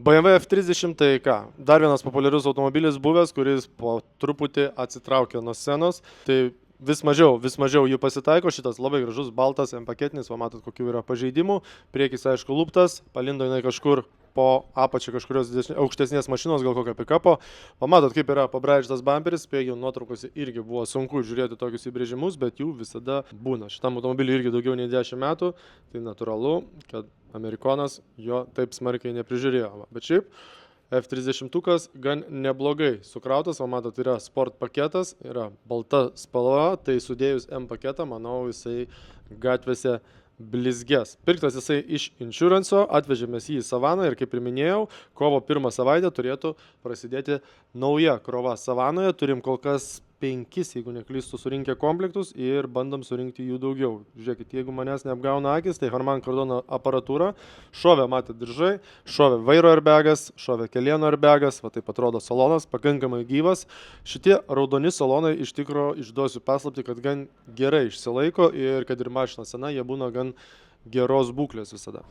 BMW F30 tai ką, dar vienas populiarus automobilis buvęs, kuris po truputį atsitraukė nuo scenos, tai vis mažiau jų pasitaiko, šitas labai gražus baltas M paketinis, va matot kokių yra pažeidimų, priekis aišku luptas, palindo jinai kažkur po apačia kažkurios aukštesnės mašinos, gal kokio pikapo, pamatot kaip yra pabraižytas bamperis, spėjau nuotraukose irgi buvo sunku žiūrėti tokius įbrėžimus, bet jų visada būna. Šitam automobiliui irgi daugiau nei 10 metų, tai natūralu, kad Amerikonas jo taip smarkiai neprižiūrėjo. Bet šiaip F30 gan neblogai sukrautas, o matot, yra sport paketas, yra balta spalva, tai sudėjus M paketą, manau, jisai gatvėse blizgės. Pirktas jisai iš Insurance'o, atvežėmės jį į Savaną ir kaip ir minėjau, kovo 1 savaitę turėtų prasidėti nauja krova Savanoje. Turim kol kas 5, jeigu neklystu, surinkę komplektus ir bandom surinkti jų daugiau. Žiūrėkit, jeigu manęs neapgauna akis, tai Harman Kardon aparatūra, šovė, matėt, diržai, šovė vairo airbagas, šovė kelieno airbagas, va taip atrodo salonas, pakankamai gyvas. Šitie raudoni salonai iš tikro, išduosiu paslaptį, kad gan gerai išsilaiko ir kad ir mašina sena, jie būna gan geros būklės visada.